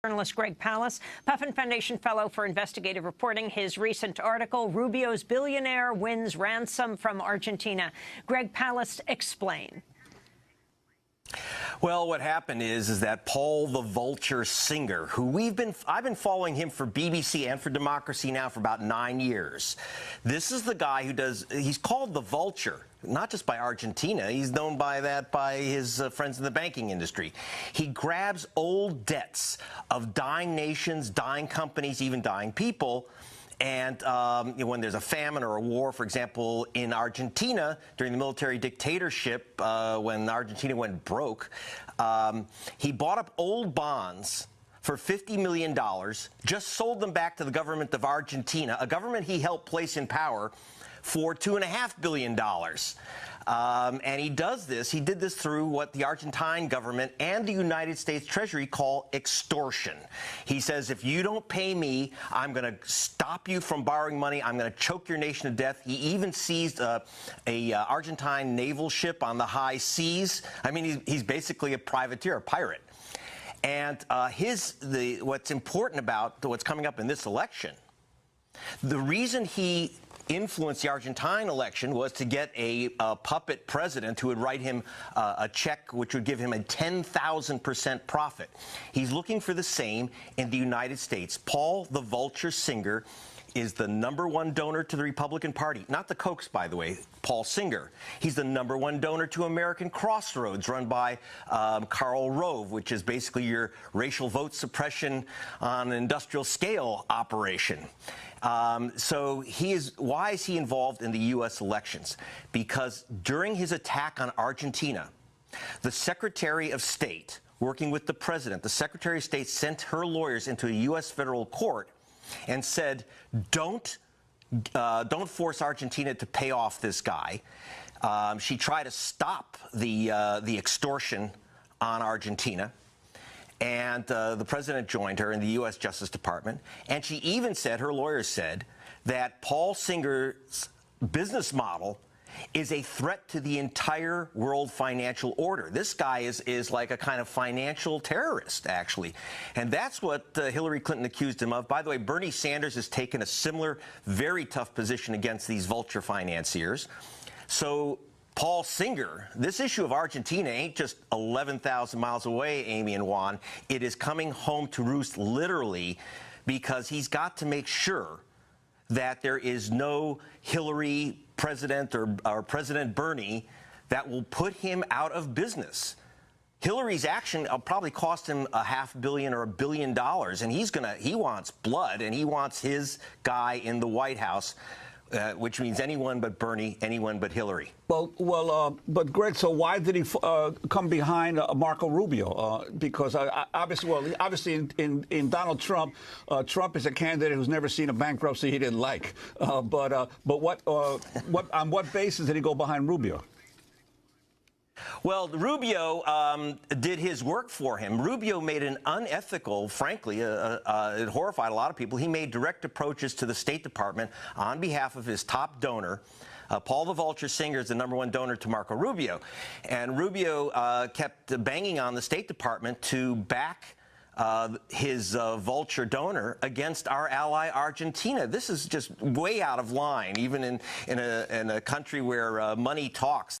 Journalist Greg Palast, Puffin Foundation Fellow for Investigative Reporting. His recent article, Rubio's Billionaire Wins Ransom from Argentina. Greg Palast, explain. Well, what happened is that Paul the Vulture Singer, who I've been following him for BBC and for Democracy Now! For about 9 years. This is the guy he's called the Vulture, not just by Argentina. He's known by that by his friends in the banking industry. He grabs old debts of dying nations, dying companies, even dying people. And when there's a famine or a war, for example, in Argentina during the military dictatorship, when Argentina went broke, he bought up old bonds for $50 million, just sold them back to the government of Argentina, a government he helped place in power, for $2.5 billion. And he did this through what the Argentine government and the United States Treasury call extortion. He says, if you don't pay me, I'm going to stop you from borrowing money. I'm going to choke your nation to death. He even seized a Argentine naval ship on the high seas. I mean, he's basically a privateer, a pirate. And what's important about what's coming up in this election, the reason he influenced the Argentine election was to get a puppet president who would write him a check which would give him a 10,000% profit. He's looking for the same in the United States. Paul the Vulture Singer is the #1 donor to the Republican Party. Not the Kochs, by the way, Paul Singer. He's the #1 donor to American Crossroads, run by Karl Rove, which is basically your racial vote suppression on an industrial scale operation. So why is he involved in the U.S. elections? Because during his attack on Argentina, the Secretary of State, working with the president, the Secretary of State sent her lawyers into a U.S. federal court and said, don't force Argentina to pay off this guy. She tried to stop the extortion on Argentina. And the president joined her in the U.S. Justice Department. And she even said, her lawyers said, that Paul Singer's business model is a threat to the entire world financial order. This guy is like a kind of financial terrorist, actually. And that's what Hillary Clinton accused him of. By the way, Bernie Sanders has taken a similar, very tough position against these vulture financiers. So Paul Singer, this issue of Argentina ain't just 11,000 miles away, Amy and Juan. It is coming home to roost, literally, because he's got to make sure that there is no Hillary president or President Bernie that will put him out of business. Hillary's action will probably cost him $500 million or $1 billion, and he wants blood, and he wants his guy in the White House. Which means anyone but Bernie, anyone but Hillary. But Greg, so why did he come behind Marco Rubio? Because obviously in Donald Trump, Trump is a candidate who's never seen a bankruptcy he didn't like. But on what basis did he go behind Rubio? Well, Rubio did his work for him. Rubio made an unethical, frankly, it horrified a lot of people. He made direct approaches to the State Department on behalf of his top donor. Paul the Vulture Singer is the #1 donor to Marco Rubio. And Rubio kept banging on the State Department to back his vulture donor against our ally Argentina. This is just way out of line, even in a country where money talks.